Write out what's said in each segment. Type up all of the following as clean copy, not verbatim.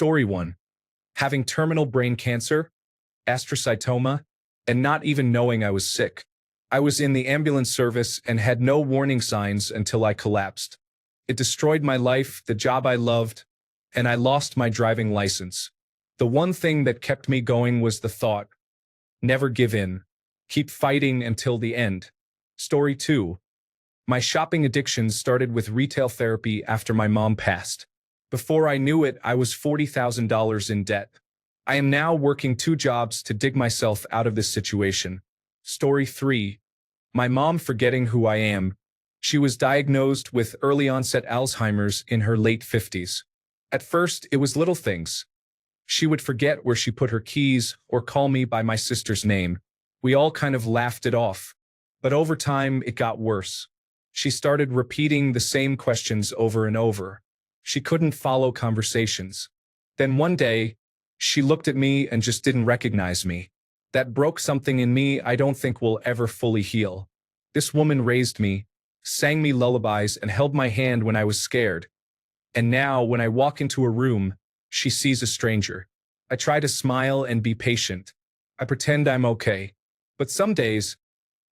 Story 1. Having terminal brain cancer, astrocytoma, and not even knowing I was sick. I was in the ambulance service and had no warning signs until I collapsed. It destroyed my life, the job I loved, and I lost my driving license. The one thing that kept me going was the thought, never give in. Keep fighting until the end. Story 2. My shopping addictions started with retail therapy after my mom passed. Before I knew it, I was $40,000 in debt. I am now working 2 jobs to dig myself out of this situation. Story 3. My mom forgetting who I am. She was diagnosed with early-onset Alzheimer's in her late 50s. At first, it was little things. She would forget where she put her keys or call me by my sister's name. We all kind of laughed it off. But over time, it got worse. She started repeating the same questions over and over. She couldn't follow conversations. Then one day, she looked at me and just didn't recognize me. That broke something in me I don't think will ever fully heal. This woman raised me, sang me lullabies, and held my hand when I was scared. And now, when I walk into a room, she sees a stranger. I try to smile and be patient. I pretend I'm okay. But some days,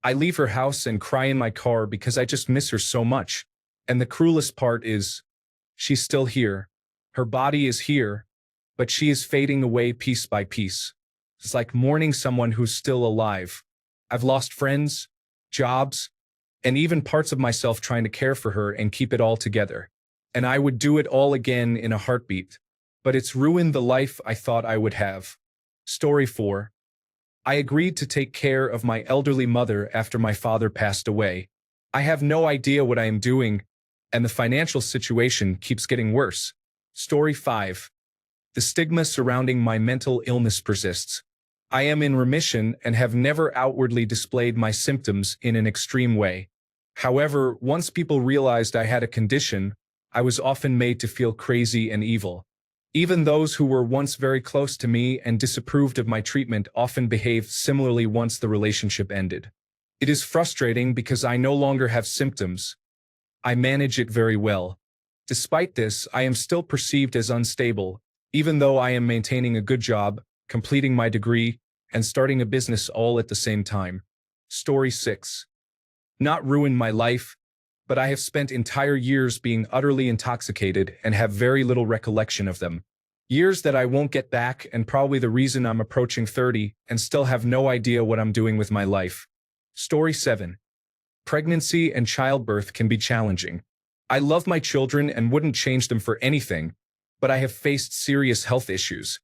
I leave her house and cry in my car because I just miss her so much. And the cruelest part is, she's still here. Her body is here, but she is fading away piece by piece. It's like mourning someone who's still alive. I've lost friends, jobs, and even parts of myself trying to care for her and keep it all together. And I would do it all again in a heartbeat. But it's ruined the life I thought I would have. Story 4. I agreed to take care of my elderly mother after my father passed away. I have no idea what I am doing, and the financial situation keeps getting worse. Story 5. The stigma surrounding my mental illness persists. I am in remission and have never outwardly displayed my symptoms in an extreme way. However, once people realized I had a condition, I was often made to feel crazy and evil. Even those who were once very close to me and disapproved of my treatment often behaved similarly once the relationship ended. It is frustrating because I no longer have symptoms. I manage it very well. Despite this, I am still perceived as unstable, even though I am maintaining a good job, completing my degree, and starting a business all at the same time. Story 6. Not ruined my life, but I have spent entire years being utterly intoxicated and have very little recollection of them. Years that I won't get back, and probably the reason I'm approaching 30 and still have no idea what I'm doing with my life. Story 7. Pregnancy and childbirth can be challenging. I love my children and wouldn't change them for anything, but I have faced serious health issues.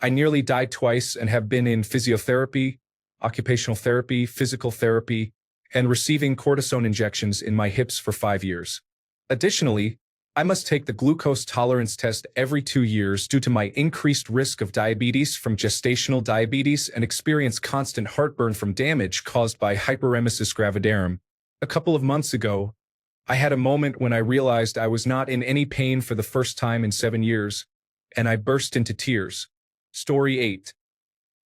I nearly died twice and have been in physiotherapy, occupational therapy, physical therapy, and receiving cortisone injections in my hips for 5 years. Additionally, I must take the glucose tolerance test every 2 years due to my increased risk of diabetes from gestational diabetes and experience constant heartburn from damage caused by hyperemesis gravidarum. A couple of months ago, I had a moment when I realized I was not in any pain for the first time in 7 years, and I burst into tears. Story 8.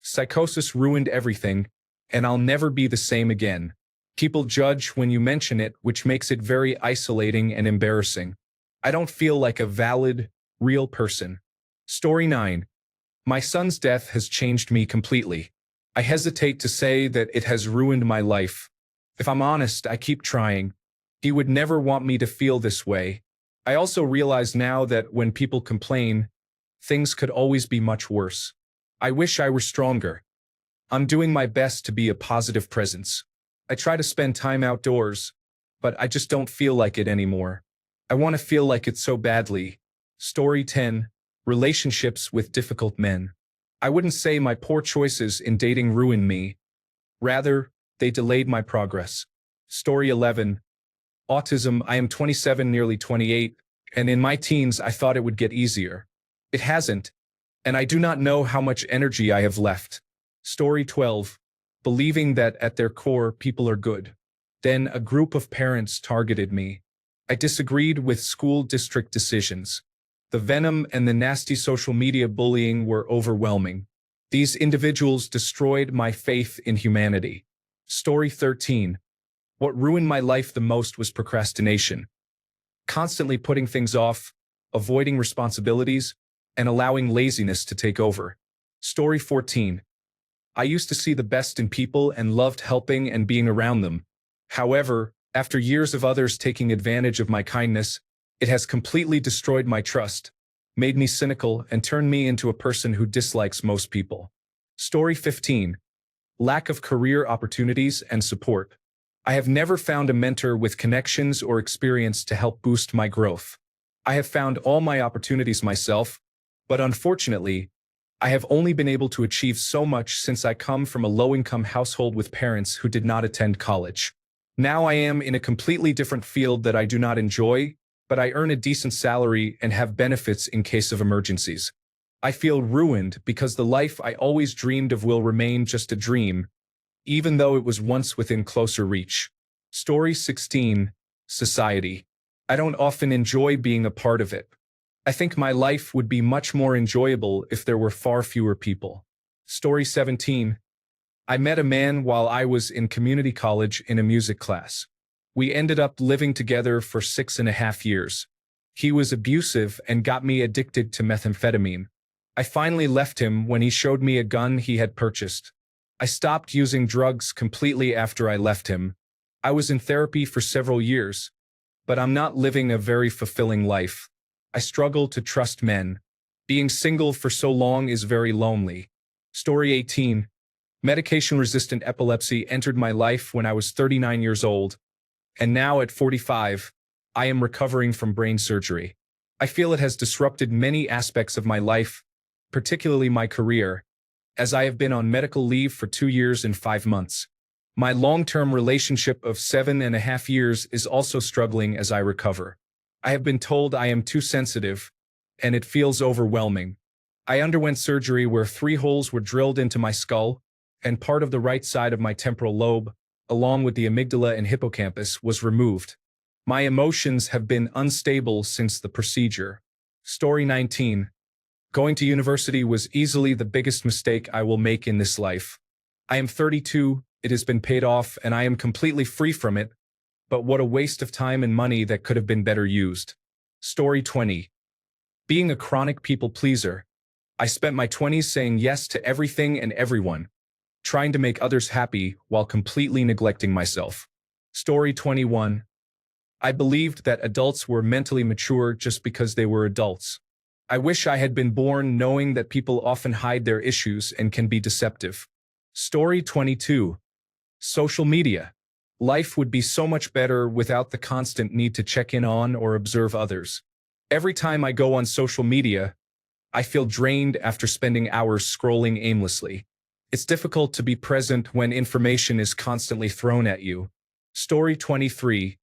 Psychosis ruined everything, and I'll never be the same again. People judge when you mention it, which makes it very isolating and embarrassing. I don't feel like a valid, real person. Story 9. My son's death has changed me completely. I hesitate to say that it has ruined my life. If I'm honest, I keep trying. He would never want me to feel this way. I also realize now that when people complain, things could always be much worse. I wish I were stronger. I'm doing my best to be a positive presence. I try to spend time outdoors, but I just don't feel like it anymore. I want to feel like it so badly. Story 10. Relationships with difficult men. I wouldn't say my poor choices in dating ruined me. Rather, they delayed my progress. Story 11. Autism. I am 27, nearly 28, and in my teens I thought it would get easier. It hasn't, and I do not know how much energy I have left. Story 12. Believing that at their core people are good. Then a group of parents targeted me. I disagreed with school district decisions. The venom and the nasty social media bullying were overwhelming. These individuals destroyed my faith in humanity. Story 13. What ruined my life the most was procrastination. Constantly putting things off, avoiding responsibilities, and allowing laziness to take over. Story 14. I used to see the best in people and loved helping and being around them. However, after years of others taking advantage of my kindness, it has completely destroyed my trust, made me cynical, and turned me into a person who dislikes most people. Story 15. Lack of career opportunities and support. I have never found a mentor with connections or experience to help boost my growth. I have found all my opportunities myself, but unfortunately, I have only been able to achieve so much since I come from a low-income household with parents who did not attend college. Now I am in a completely different field that I do not enjoy, but I earn a decent salary and have benefits in case of emergencies. I feel ruined because the life I always dreamed of will remain just a dream, even though it was once within closer reach. Story 16. Society. I don't often enjoy being a part of it. I think my life would be much more enjoyable if there were far fewer people. Story 17. I met a man while I was in community college in a music class. We ended up living together for 6.5 years. He was abusive and got me addicted to methamphetamine. I finally left him when he showed me a gun he had purchased. I stopped using drugs completely after I left him. I was in therapy for several years, but I'm not living a very fulfilling life. I struggle to trust men. Being single for so long is very lonely. Story 18. Medication-resistant epilepsy entered my life when I was 39 years old, and now at 45, I am recovering from brain surgery. I feel it has disrupted many aspects of my life, particularly my career, as I have been on medical leave for 2 years and 5 months. My long-term relationship of 7.5 years is also struggling as I recover. I have been told I am too sensitive, and it feels overwhelming. I underwent surgery where 3 holes were drilled into my skull, and part of the right side of my temporal lobe, along with the amygdala and hippocampus, was removed. My emotions have been unstable since the procedure. Story 19. Going to university was easily the biggest mistake I will make in this life. I am 32, it has been paid off, and I am completely free from it, but what a waste of time and money that could have been better used. Story 20. Being a chronic people pleaser. I spent my 20s saying yes to everything and everyone, trying to make others happy while completely neglecting myself. Story 21. I believed that adults were mentally mature just because they were adults. I wish I had been born knowing that people often hide their issues and can be deceptive. Story 22. Social media. Life would be so much better without the constant need to check in on or observe others. Every time I go on social media, I feel drained after spending hours scrolling aimlessly. It's difficult to be present when information is constantly thrown at you. Story 23.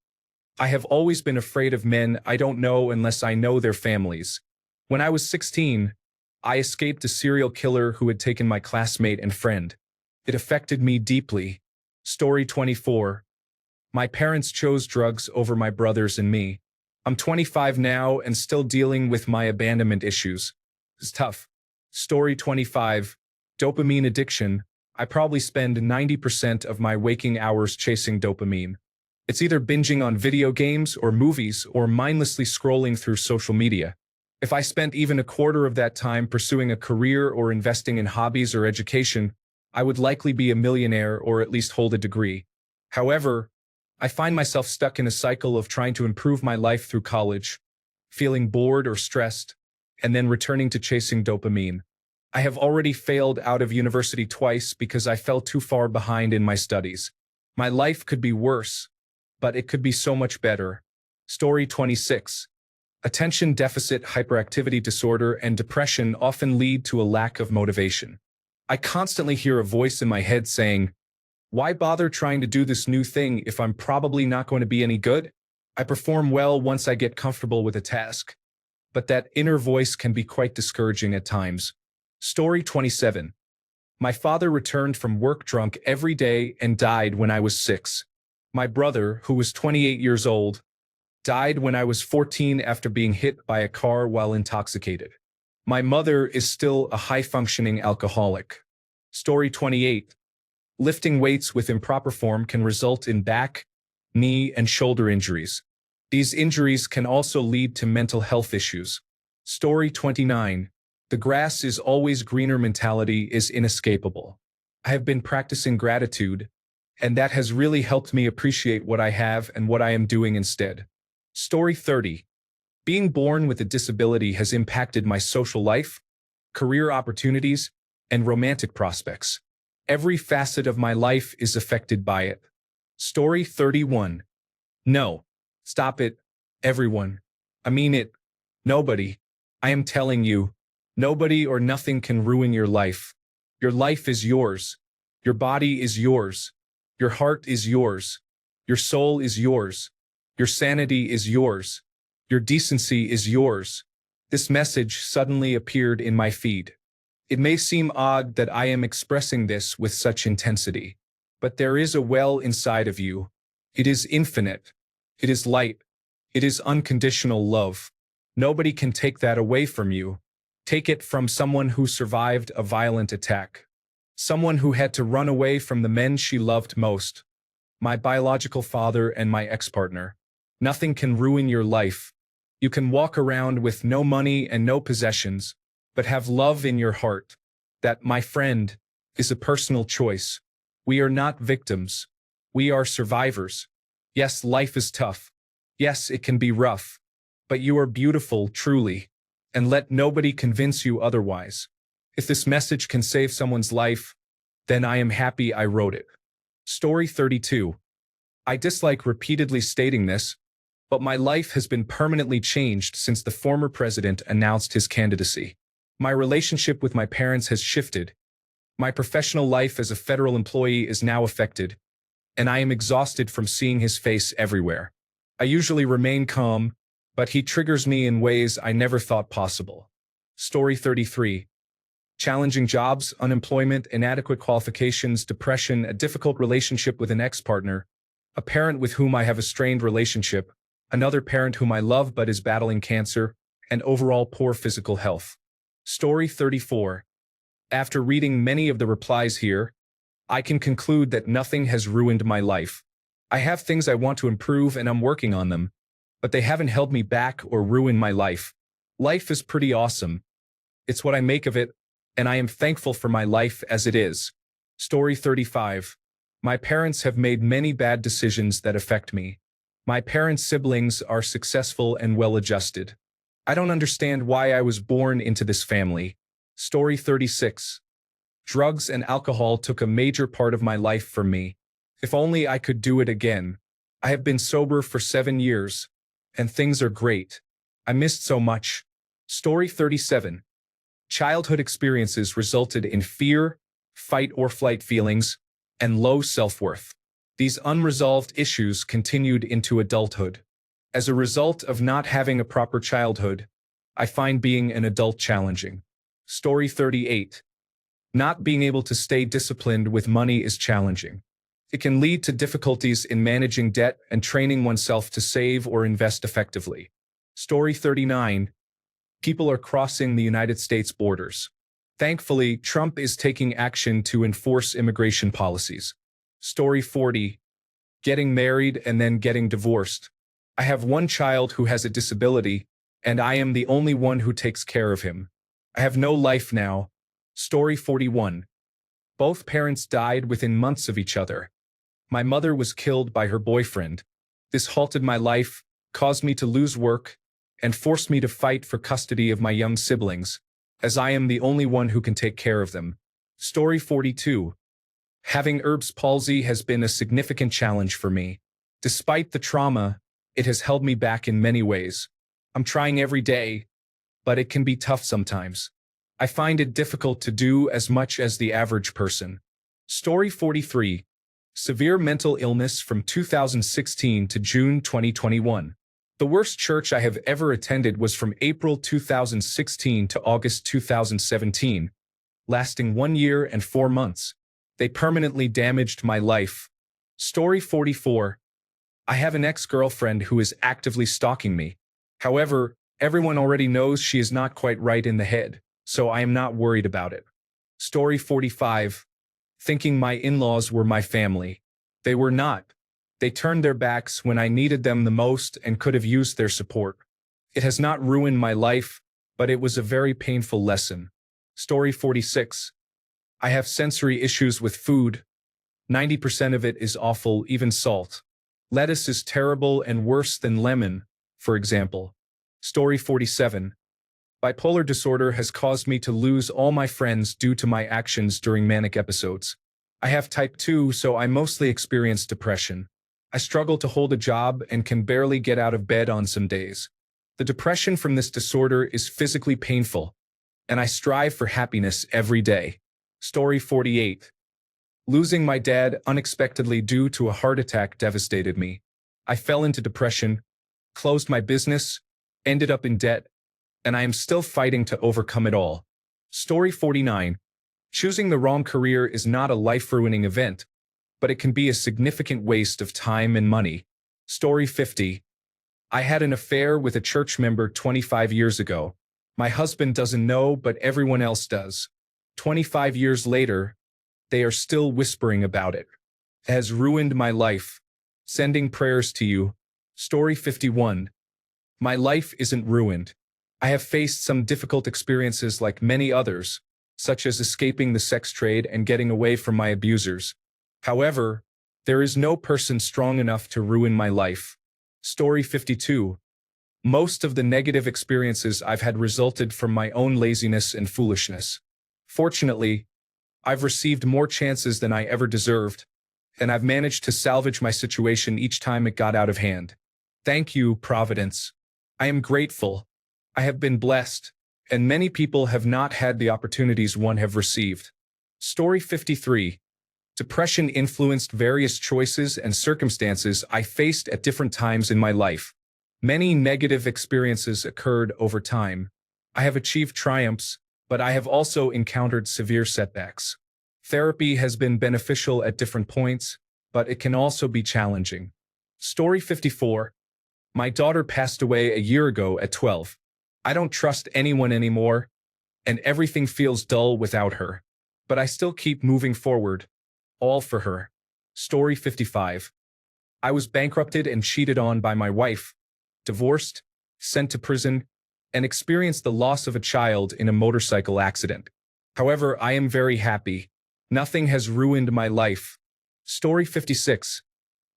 I have always been afraid of men I don't know unless I know their families. When I was 16, I escaped a serial killer who had taken my classmate and friend. It affected me deeply. Story 24. My parents chose drugs over my brothers and me. I'm 25 now and still dealing with my abandonment issues. It's tough. Story 25. Dopamine addiction. I probably spend 90% of my waking hours chasing dopamine. It's either binging on video games or movies or mindlessly scrolling through social media. If I spent even a quarter of that time pursuing a career or investing in hobbies or education, I would likely be a millionaire or at least hold a degree. However, I find myself stuck in a cycle of trying to improve my life through college, feeling bored or stressed, and then returning to chasing dopamine. I have already failed out of university twice because I fell too far behind in my studies. My life could be worse, but it could be so much better. Story 26. Attention deficit hyperactivity disorder and depression often lead to a lack of motivation. I constantly hear a voice in my head saying, "Why bother trying to do this new thing if I'm probably not going to be any good?" I perform well once I get comfortable with a task, but that inner voice can be quite discouraging at times. Story 27. My father returned from work drunk every day and died when I was 6. My brother, who was 28 years old, died when I was 14 after being hit by a car while intoxicated. My mother is still a high-functioning alcoholic. Story 28. Lifting weights with improper form can result in back, knee, and shoulder injuries. These injuries can also lead to mental health issues. Story 29. The grass is always greener mentality is inescapable. I have been practicing gratitude, and that has really helped me appreciate what I have and what I am doing instead. Story 30. Being born with a disability has impacted my social life, career opportunities, and romantic prospects. Every facet of my life is affected by it. Story 31. No. Stop it, everyone. I mean it. Nobody. I am telling you, nobody or nothing can ruin your life. Your life is yours. Your body is yours. Your heart is yours. Your soul is yours. Your sanity is yours. Your decency is yours. This message suddenly appeared in my feed. It may seem odd that I am expressing this with such intensity, but there is a well inside of you. It is infinite. It is light. It is unconditional love. Nobody can take that away from you. Take it from someone who survived a violent attack. Someone who had to run away from the men she loved most. My biological father and my ex-partner. Nothing can ruin your life. You can walk around with no money and no possessions, but have love in your heart. That, my friend, is a personal choice. We are not victims. We are survivors. Yes, life is tough. Yes, it can be rough. But you are beautiful, truly. And let nobody convince you otherwise. If this message can save someone's life, then I am happy I wrote it. Story 32. I dislike repeatedly stating this, but my life has been permanently changed since the former president announced his candidacy. My relationship with my parents has shifted. My professional life as a federal employee is now affected, and I am exhausted from seeing his face everywhere. I usually remain calm, but he triggers me in ways I never thought possible. Story 33. Challenging jobs, unemployment, inadequate qualifications, depression, a difficult relationship with an ex-partner, a parent with whom I have a strained relationship, another parent whom I love but is battling cancer, and overall poor physical health. Story 34. After reading many of the replies here, I can conclude that nothing has ruined my life. I have things I want to improve and I'm working on them, but they haven't held me back or ruined my life. Life is pretty awesome. It's what I make of it, and I am thankful for my life as it is. Story 35. My parents have made many bad decisions that affect me. My parents' siblings are successful and well-adjusted. I don't understand why I was born into this family. Story 36. Drugs and alcohol took a major part of my life from me. If only I could do it again. I have been sober for 7 years, and things are great. I missed so much. Story 37. Childhood experiences resulted in fear, fight or flight feelings, and low self-worth. These unresolved issues continued into adulthood. As a result of not having a proper childhood, I find being an adult challenging. Story 38. Not being able to stay disciplined with money is challenging. It can lead to difficulties in managing debt and training oneself to save or invest effectively. Story 39. People are crossing the United States borders. Thankfully, Trump is taking action to enforce immigration policies. Story 40. Getting married and then getting divorced. I have one child who has a disability, and I am the only one who takes care of him. I have no life now. Story 41. Both parents died within months of each other. My mother was killed by her boyfriend. This halted my life, caused me to lose work, and forced me to fight for custody of my young siblings, as I am the only one who can take care of them. Story 42. Having Erb's palsy has been a significant challenge for me. Despite the trauma, it has held me back in many ways. I'm trying every day, but it can be tough sometimes. I find it difficult to do as much as the average person. Story 43. Severe mental illness from 2016 to June 2021. The worst church I have ever attended was from April 2016 to August 2017, lasting 1 year and 4 months. They permanently damaged my life. Story 44. I have an ex-girlfriend who is actively stalking me. However, everyone already knows she is not quite right in the head, so I am not worried about it. Story 45. Thinking my in-laws were my family. They were not. They turned their backs when I needed them the most and could have used their support. It has not ruined my life, but it was a very painful lesson. Story 46. I have sensory issues with food. 90% of it is awful, even salt. Lettuce is terrible and worse than lemon, for example. Story 47. Bipolar disorder has caused me to lose all my friends due to my actions during manic episodes. I have type 2, so I mostly experience depression. I struggle to hold a job and can barely get out of bed on some days. The depression from this disorder is physically painful, and I strive for happiness every day. Story 48. Losing my dad unexpectedly due to a heart attack devastated me. I fell into depression, closed my business, ended up in debt, and I am still fighting to overcome it all. Story 49. Choosing the wrong career is not a life-ruining event, but it can be a significant waste of time and money. Story 50. I had an affair with a church member 25 years ago. My husband doesn't know, but everyone else does. 25 years later, they are still whispering about it. It has ruined my life. Sending prayers to you. Story 51. My life isn't ruined. I have faced some difficult experiences like many others, such as escaping the sex trade and getting away from my abusers. However, there is no person strong enough to ruin my life. Story 52. Most of the negative experiences I've had resulted from my own laziness and foolishness. Fortunately, I've received more chances than I ever deserved, and I've managed to salvage my situation each time it got out of hand. Thank you, Providence. I am grateful. I have been blessed, and many people have not had the opportunities one have received. Story 53. Depression influenced various choices and circumstances I faced at different times in my life. Many negative experiences occurred over time. I have achieved triumphs, but I have also encountered severe setbacks. Therapy has been beneficial at different points, but it can also be challenging. Story 54. My daughter passed away a year ago at 12. I don't trust anyone anymore, and everything feels dull without her. But I still keep moving forward, all for her. Story 55. I was bankrupted and cheated on by my wife, divorced, sent to prison, and experienced the loss of a child in a motorcycle accident. However, I am very happy. Nothing has ruined my life. Story 56.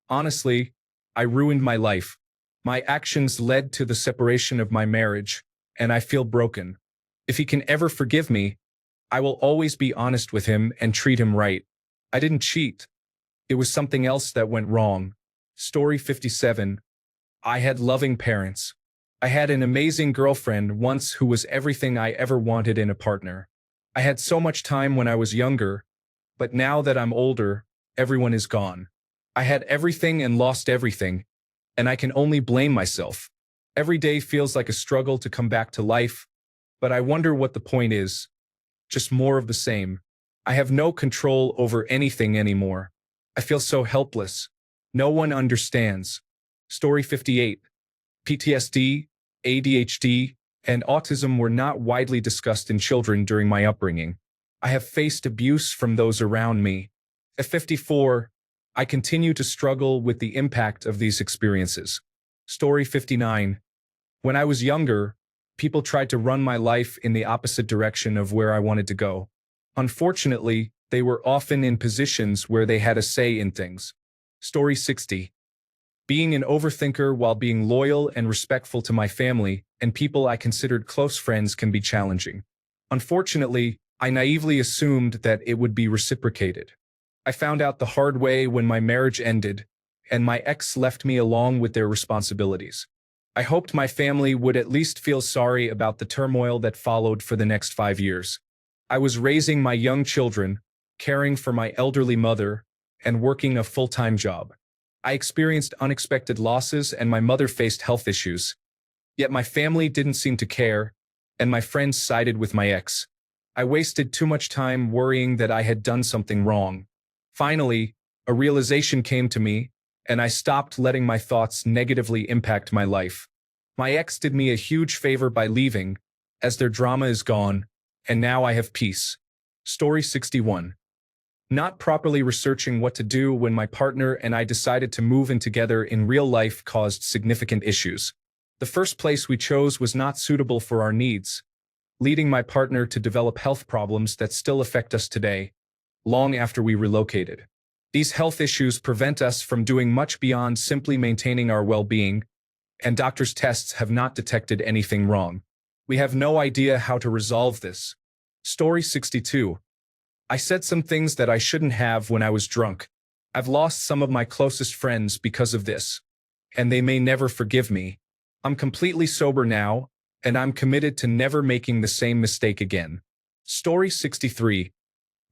Honestly, I ruined my life. My actions led to the separation of my marriage, and I feel broken. If he can ever forgive me, I will always be honest with him and treat him right. I didn't cheat. It was something else that went wrong. Story 57. I had loving parents. I had an amazing girlfriend once who was everything I ever wanted in a partner. I had so much time when I was younger, but now that I'm older, everyone is gone. I had everything and lost everything, and I can only blame myself. Every day feels like a struggle to come back to life, but I wonder what the point is. Just more of the same. I have no control over anything anymore. I feel so helpless. No one understands. Story 58. PTSD, ADHD, and autism were not widely discussed in children during my upbringing. I have faced abuse from those around me. At 54, I continue to struggle with the impact of these experiences. Story 59. When I was younger, people tried to run my life in the opposite direction of where I wanted to go. Unfortunately, they were often in positions where they had a say in things. Story 60. Being an overthinker while being loyal and respectful to my family and people I considered close friends can be challenging. Unfortunately, I naively assumed that it would be reciprocated. I found out the hard way when my marriage ended, and my ex left me along with their responsibilities. I hoped my family would at least feel sorry about the turmoil that followed for the next 5 years. I was raising my young children, caring for my elderly mother, and working a full-time job. I experienced unexpected losses and my mother faced health issues. Yet my family didn't seem to care, and my friends sided with my ex. I wasted too much time worrying that I had done something wrong. Finally, a realization came to me, and I stopped letting my thoughts negatively impact my life. My ex did me a huge favor by leaving, as their drama is gone, and now I have peace. Story 61. Not properly researching what to do when my partner and I decided to move in together in real life caused significant issues. The first place we chose was not suitable for our needs, leading my partner to develop health problems that still affect us today, long after we relocated. These health issues prevent us from doing much beyond simply maintaining our well-being, and doctors' tests have not detected anything wrong. We have no idea how to resolve this. Story 62. I said some things that I shouldn't have when I was drunk. I've lost some of my closest friends because of this, and they may never forgive me. I'm completely sober now, and I'm committed to never making the same mistake again. Story 63.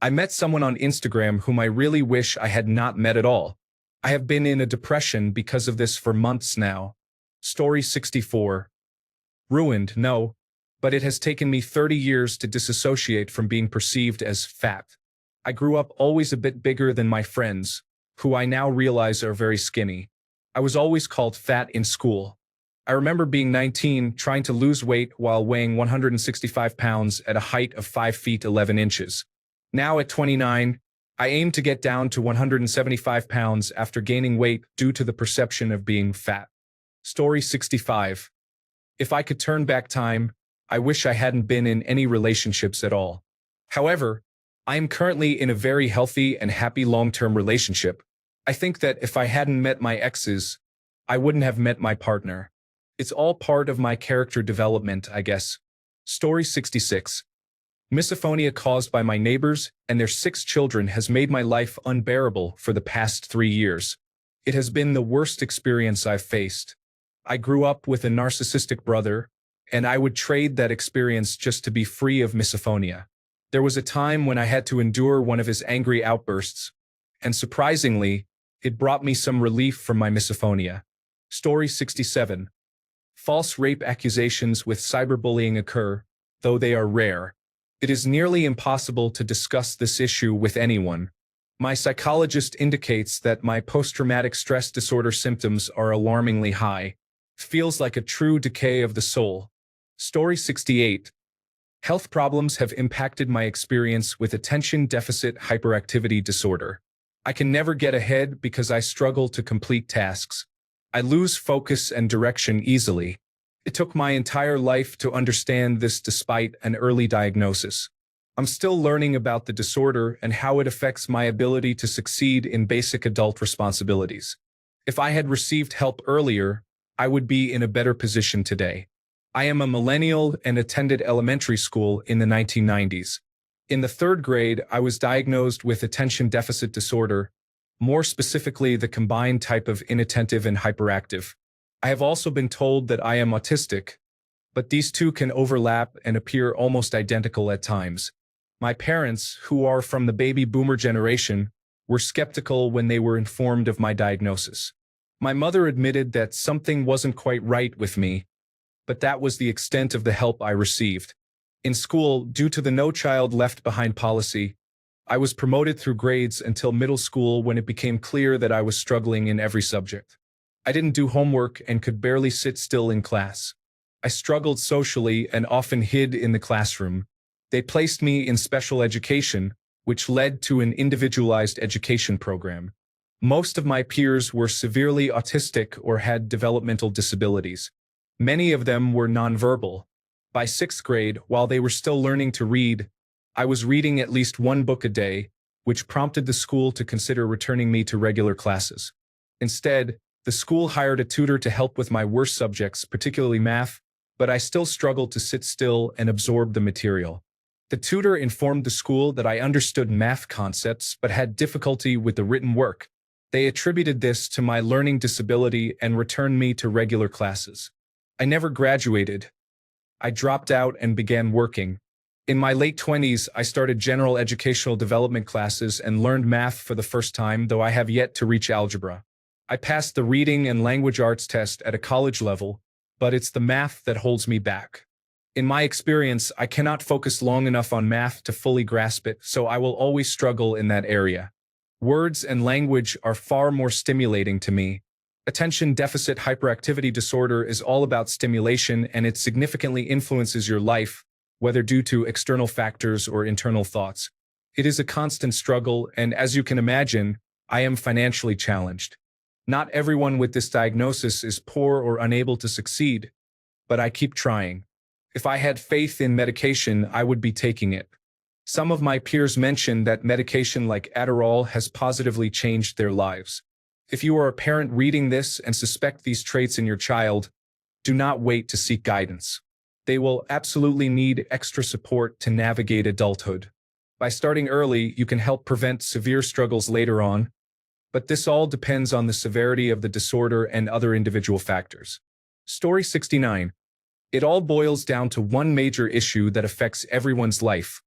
I met someone on Instagram whom I really wish I had not met at all. I have been in a depression because of this for months now. Story 64. Ruined, no, but it has taken me 30 years to disassociate from being perceived as fat. I grew up always a bit bigger than my friends, who I now realize are very skinny. I was always called fat in school. I remember being 19, trying to lose weight while weighing 165 pounds at a height of 5 feet 11 inches. Now at 29, I aim to get down to 175 pounds after gaining weight due to the perception of being fat. Story 65. If I could turn back time, I wish I hadn't been in any relationships at all. However, I am currently in a very healthy and happy long-term relationship. I think that if I hadn't met my exes, I wouldn't have met my partner. It's all part of my character development, I guess. Story 66. Misophonia caused by my neighbors and their 6 children has made my life unbearable for the past 3 years. It has been the worst experience I've faced. I grew up with a narcissistic brother, and I would trade that experience just to be free of misophonia. There was a time when I had to endure one of his angry outbursts, and surprisingly, it brought me some relief from my misophonia. Story 67. False rape accusations with cyberbullying occur, though they are rare. It is nearly impossible to discuss this issue with anyone. My psychologist indicates that my post-traumatic stress disorder symptoms are alarmingly high. Feels like a true decay of the soul. Story 68. Health problems have impacted my experience with attention deficit hyperactivity disorder. I can never get ahead because I struggle to complete tasks. I lose focus and direction easily. It took my entire life to understand this despite an early diagnosis. I'm still learning about the disorder and how it affects my ability to succeed in basic adult responsibilities. If I had received help earlier, I would be in a better position today. I am a millennial and attended elementary school in the 1990s. In the 3rd grade, I was diagnosed with attention deficit disorder, more specifically the combined type of inattentive and hyperactive. I have also been told that I am autistic, but these two can overlap and appear almost identical at times. My parents, who are from the baby boomer generation, were skeptical when they were informed of my diagnosis. My mother admitted that something wasn't quite right with me, but that was the extent of the help I received. In school, due to the No Child Left Behind policy, I was promoted through grades until middle school when it became clear that I was struggling in every subject. I didn't do homework and could barely sit still in class. I struggled socially and often hid in the classroom. They placed me in special education, which led to an individualized education program. Most of my peers were severely autistic or had developmental disabilities. Many of them were nonverbal. By 6th grade, while they were still learning to read, I was reading at least 1 book a day, which prompted the school to consider returning me to regular classes. Instead, the school hired a tutor to help with my worst subjects, particularly math, but I still struggled to sit still and absorb the material. The tutor informed the school that I understood math concepts but had difficulty with the written work. They attributed this to my learning disability and returned me to regular classes. I never graduated. I dropped out and began working. In my late 20s, I started general educational development classes and learned math for the first time, though I have yet to reach algebra. I passed the reading and language arts test at a college level, but it's the math that holds me back. In my experience, I cannot focus long enough on math to fully grasp it, so I will always struggle in that area. Words and language are far more stimulating to me. Attention deficit hyperactivity disorder is all about stimulation, and it significantly influences your life, whether due to external factors or internal thoughts. It is a constant struggle, and as you can imagine, I am financially challenged. Not everyone with this diagnosis is poor or unable to succeed, but I keep trying. If I had faith in medication, I would be taking it. Some of my peers mentioned that medication like Adderall has positively changed their lives. If you are a parent reading this and suspect these traits in your child, do not wait to seek guidance. They will absolutely need extra support to navigate adulthood. By starting early, you can help prevent severe struggles later on, but this all depends on the severity of the disorder and other individual factors. Story 69. It all boils down to one major issue that affects everyone's life: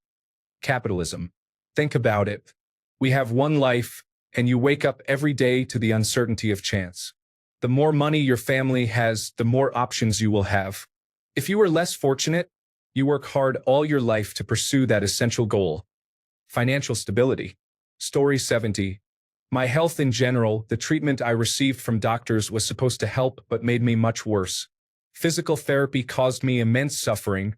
capitalism. Think about it. We have one life, and you wake up every day to the uncertainty of chance. The more money your family has, the more options you will have. If you are less fortunate, you work hard all your life to pursue that essential goal: financial stability. Story 70. My health in general, the treatment I received from doctors was supposed to help but made me much worse. Physical therapy caused me immense suffering,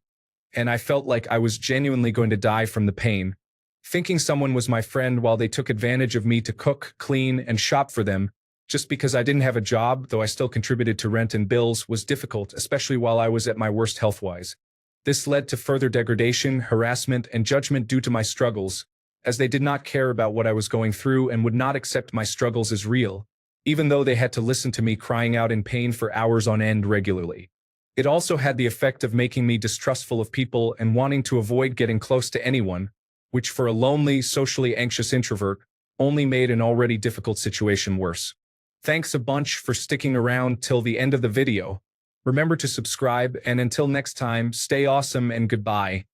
and I felt like I was genuinely going to die from the pain. Thinking someone was my friend while they took advantage of me to cook, clean, and shop for them, just because I didn't have a job, though I still contributed to rent and bills, was difficult, especially while I was at my worst health-wise. This led to further degradation, harassment, and judgment due to my struggles, as they did not care about what I was going through and would not accept my struggles as real, even though they had to listen to me crying out in pain for hours on end regularly. It also had the effect of making me distrustful of people and wanting to avoid getting close to anyone, which for a lonely, socially anxious introvert only made an already difficult situation worse. Thanks a bunch for sticking around till the end of the video. Remember to subscribe, and until next time, stay awesome and goodbye.